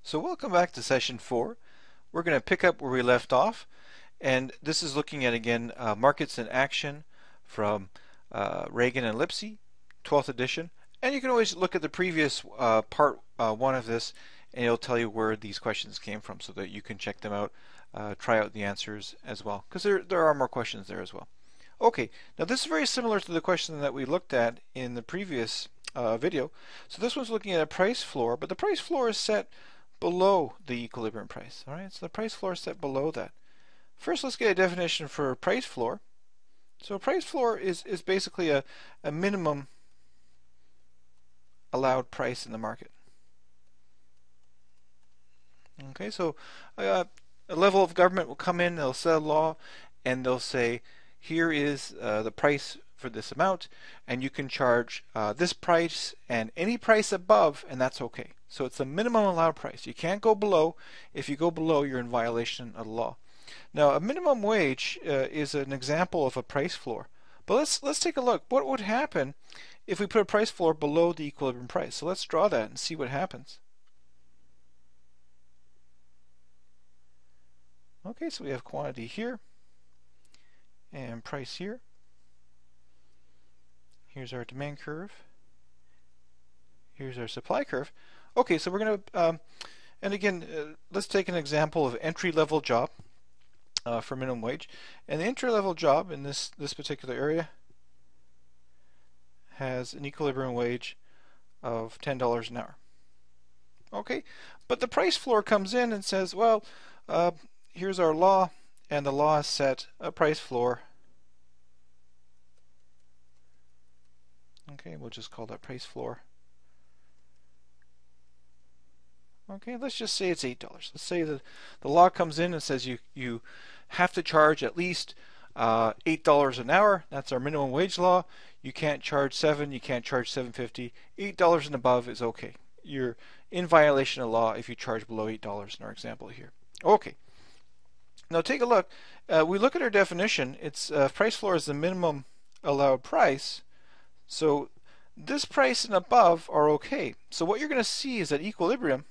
So welcome back to session 4. We're going to pick up where we left off, and this is looking at again markets in action from Reagan and Lipsey, 12th edition. And you can always look at the previous part 1 of this, and it'll tell you where these questions came from so that you can check them out, try out the answers as well, because there are more questions there as well. Okay, now this is very similar to the question that we looked at in the previous video. So this one's looking at a price floor, but the price floor is set below the equilibrium price. All right, so the price floor is set below that. First, let's get a definition for price floor. So a price floor is basically a minimum allowed price in the market. Okay, so a level of government will come in, they'll set a law, and they'll say, here is the price for this amount, and you can charge this price and any price above, and that's okay. So it's the minimum allowed price. You can't go below. If you go below, you're in violation of the law. Now, a minimum wage is an example of a price floor. But let's take a look. What would happen if we put a price floor below the equilibrium price? So let's draw that and see what happens. Okay, so we have quantity here and price here. Here's our demand curve. Here's our supply curve. Okay, so we're going to, and again, let's take an example of entry-level job for minimum wage. And the entry-level job in this particular area has an equilibrium wage of $10 an hour. Okay, but the price floor comes in and says, well, here's our law, and the law has set a price floor. Okay, we'll just call that price floor. Okay, let's just say it's $8. Let's say that the law comes in and says you have to charge at least $8 an hour. That's our minimum wage law. You can't charge $7, you can't charge $7.50. $8 and above is okay. You're in violation of law if you charge below $8 in our example here. Okay. Now take a look. We look at our definition. It's price floor is the minimum allowed price. So this price and above are okay. So what you're going to see is that equilibrium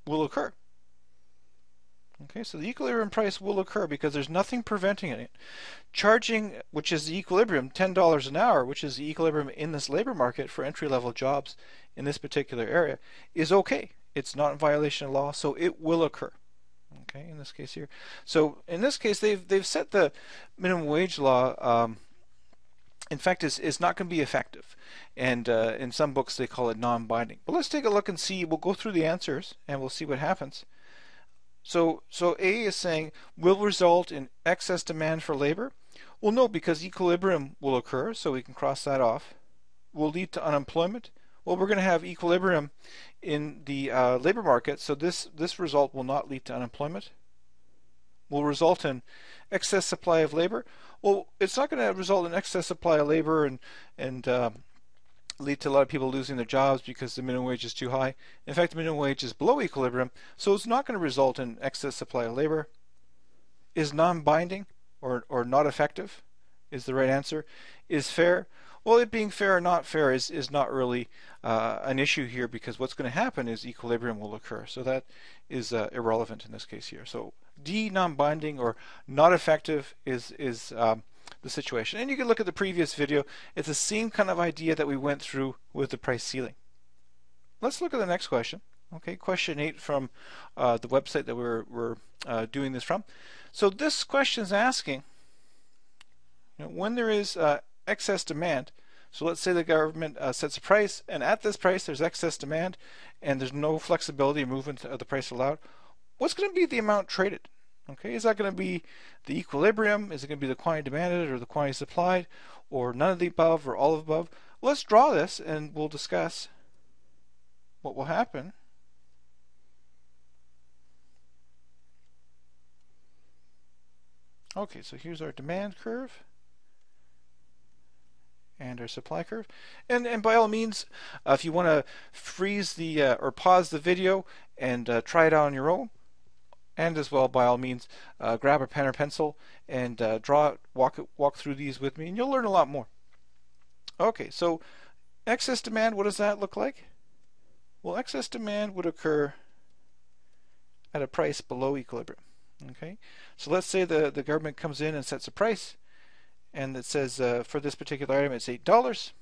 will occur. Okay, so the equilibrium price will occur because there's nothing preventing it. Charging, which is the equilibrium, $10 an hour, which is the equilibrium in this labor market for entry-level jobs in this particular area, is okay. It's not in violation of law, so it will occur. Okay, in this case here. So in this case, they've set the minimum wage law. In fact, is not going to be effective, and in some books they call it non-binding. But let's take a look and see. We'll go through the answers and we'll see what happens. So A is saying will result in excess demand for labor. Well, no, because equilibrium will occur, so we can cross that off. Will lead to unemployment. Well, we're going to have equilibrium in the labor market, so this result will not lead to unemployment. Will result in excess supply of labor. Well, it's not going to result in excess supply of labor and lead to a lot of people losing their jobs because the minimum wage is too high. In fact, the minimum wage is below equilibrium, so it's not going to result in excess supply of labor. Is non-binding or not effective is the right answer. Is fair. Well, it being fair or not fair is not really an issue here, because what's going to happen is equilibrium will occur. So that is irrelevant in this case here. So D, non-binding or not effective is the situation. And you can look at the previous video. It's the same kind of idea that we went through with the price ceiling. Let's look at the next question. Okay, question 8 from the website that we're doing this from. So this question is asking, when there is excess demand, so let's say the government sets a price, and at this price there's excess demand and there's no flexibility or movement of the price allowed, what's going to be the amount traded? Okay, is that going to be the equilibrium? Is it going to be the quantity demanded or the quantity supplied, or none of the above or all of the above? Let's draw this and we'll discuss what will happen. Okay, so here's our demand curve and our supply curve, and by all means, if you want to freeze the or pause the video and try it out on your own, and as well, by all means, grab a pen or pencil and walk through these with me, and you'll learn a lot more. Okay, so excess demand, what does that look like? Well, excess demand would occur at a price below equilibrium. Okay, so let's say the government comes in and sets a price, and it says for this particular item it's $8,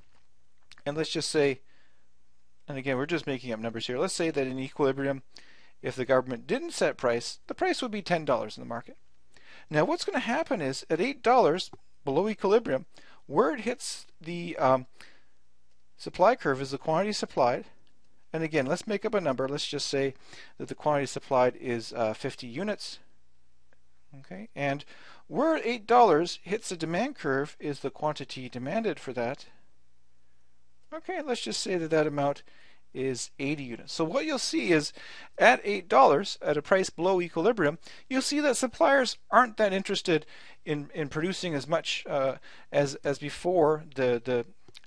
and let's just say, and again we're just making up numbers here, let's say that in equilibrium, if the government didn't set price, the price would be $10 in the market. Now what's going to happen is at $8 below equilibrium, where it hits the supply curve is the quantity supplied. And again, let's make up a number. Let's just say that the quantity supplied is 50 units. Okay, and where $8 hits the demand curve is the quantity demanded for that. Okay, let's just say that that amount is 80 units. So what you'll see is at $8 at a price below equilibrium, you'll see that suppliers aren't that interested in producing as much as before the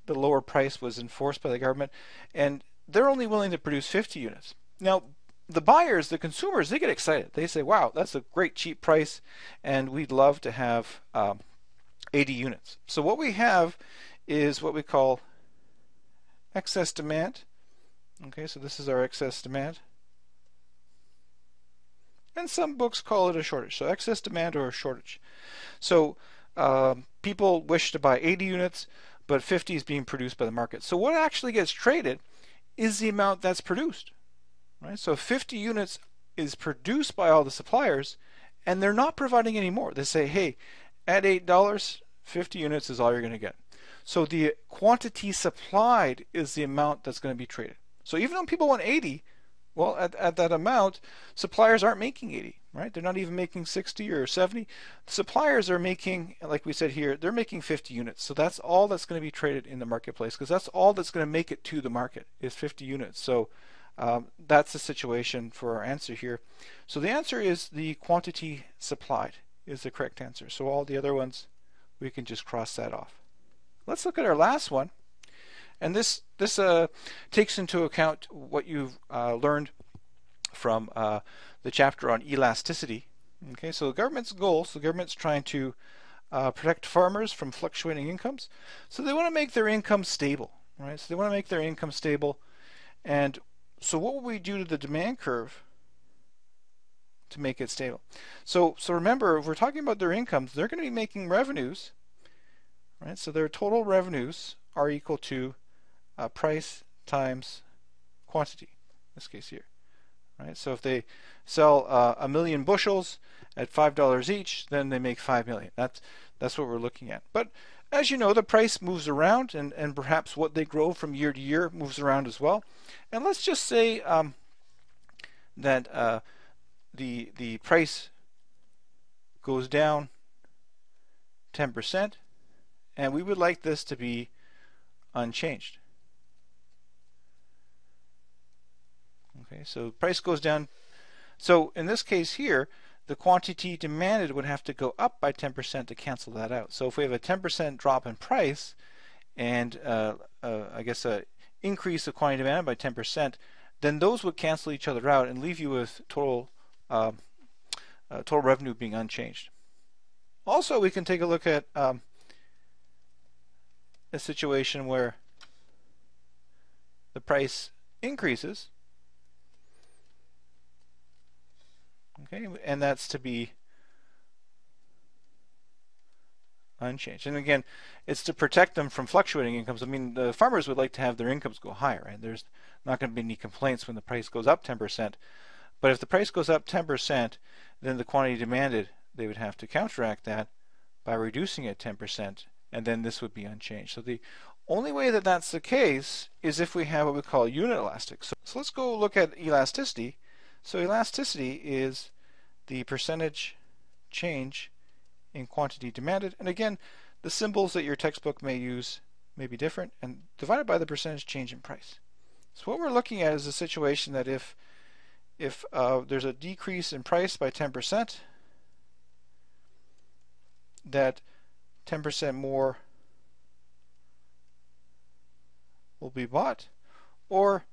lower price was enforced by the government, and they're only willing to produce 50 units. Now the buyers, the consumers, they get excited. They say, wow, that's a great cheap price, and we'd love to have 80 units. So what we have is what we call excess demand. Okay, so this is our excess demand. And some books call it a shortage. So excess demand or a shortage. So people wish to buy 80 units, but 50 is being produced by the market. So what actually gets traded is the amount that's produced. Right? So 50 units is produced by all the suppliers, and they're not providing any more. They say, hey, at $8, 50 units is all you're going to get. So the quantity supplied is the amount that's going to be traded. So even though people want 80, well, at that amount, suppliers aren't making 80, right? They're not even making 60 or 70. Suppliers are making, like we said here, they're making 50 units. So that's all that's going to be traded in the marketplace, because that's all that's going to make it to the market is 50 units. So that's the situation for our answer here. So the answer is the quantity supplied is the correct answer. So all the other ones, we can just cross that off. Let's look at our last one. And this takes into account what you've learned from the chapter on elasticity. Okay, so the government's goal, so the government's trying to protect farmers from fluctuating incomes. So they want to make their income stable, right? So they want to make their income stable. And so what will we do to the demand curve to make it stable? So remember, if we're talking about their incomes, they're going to be making revenues, right? So their total revenues are equal to price times quantity, in this case here. Right? So if they sell 1 million bushels at $5 each, then they make 5 million. That's what we're looking at. But as you know, the price moves around, and perhaps what they grow from year to year moves around as well. And let's just say that the price goes down 10%, and we would like this to be unchanged. Okay, so price goes down. So in this case here, the quantity demanded would have to go up by 10% to cancel that out. So if we have a 10% drop in price and I guess an increase of quantity demanded by 10%, then those would cancel each other out and leave you with total revenue being unchanged. Also, we can take a look at a situation where the price increases. Okay, and that's to be unchanged. And again, it's to protect them from fluctuating incomes. I mean, the farmers would like to have their incomes go higher, right? There's not going to be any complaints when the price goes up 10%. But if the price goes up 10%, then the quantity demanded, they would have to counteract that by reducing it 10%, and then this would be unchanged. So the only way that that's the case is if we have what we call unit elastic. So let's go look at elasticity. So elasticity is the percentage change in quantity demanded. And again, the symbols that your textbook may use may be different, and divided by the percentage change in price. So what we're looking at is a situation that if there's a decrease in price by 10%, that 10% more will be bought, or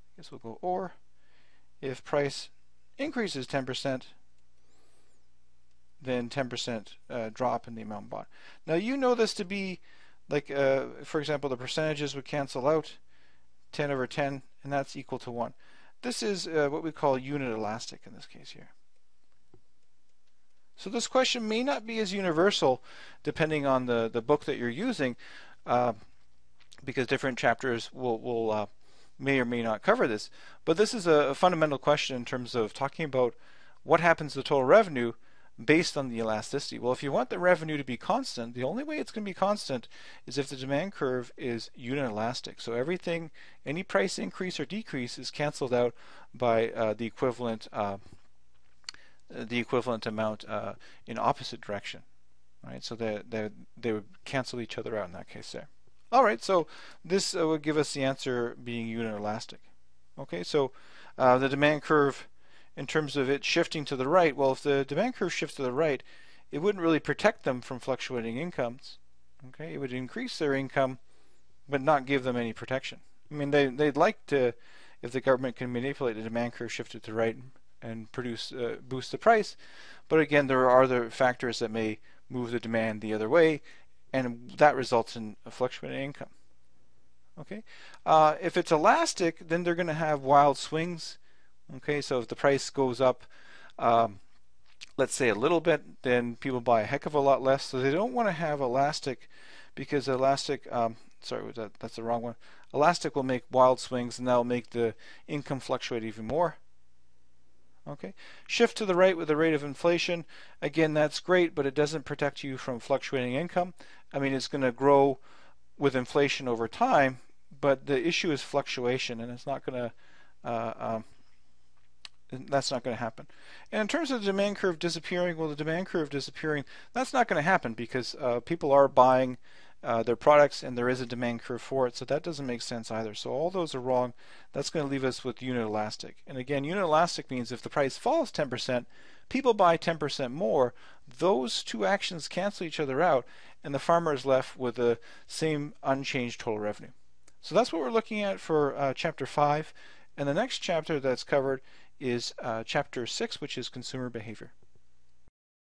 I guess we'll go or if price increases 10%, then 10% drop in the amount bought. Now you know this to be Like, for example, the percentages would cancel out 10 over 10, and that's equal to 1. This is what we call unit elastic in this case here. So this question may not be as universal depending on the book that you're using, because different chapters will may or may not cover this. But this is a fundamental question in terms of talking about what happens to total revenue based on the elasticity. Well, if you want the revenue to be constant, the only way it's going to be constant is if the demand curve is unit elastic. So everything, any price increase or decrease is canceled out by the equivalent amount in opposite direction, right? So they would cancel each other out in that case there. All right, so this would give us the answer being unit elastic. Okay, so the demand curve, in terms of it shifting to the right, well, if the demand curve shifts to the right, it wouldn't really protect them from fluctuating incomes. Okay, it would increase their income, but not give them any protection. I mean, they'd like to, if the government can manipulate the demand curve shifted to the right and boost the price, but again, there are other factors that may move the demand the other way, and that results in a fluctuating income. Okay, if it's elastic, then they're going to have wild swings. Okay, so if the price goes up, let's say a little bit, then people buy a heck of a lot less. So they don't want to have elastic, because elastic, that's the wrong one. Elastic will make wild swings, and that will make the income fluctuate even more. Okay, shift to the right with the rate of inflation. Again, that's great, but it doesn't protect you from fluctuating income. I mean, it's going to grow with inflation over time, but the issue is fluctuation, and it's not going to that's not going to happen. And in terms of the demand curve disappearing, well, the demand curve disappearing, that's not going to happen because people are buying their products and there is a demand curve for it, so that doesn't make sense either. So all those are wrong. That's going to leave us with unit elastic. And again, unit elastic means if the price falls 10%, people buy 10% more. Those two actions cancel each other out, and the farmer is left with the same unchanged total revenue. So that's what we're looking at for Chapter 5. And the next chapter that's covered is Chapter 6, which is consumer behavior.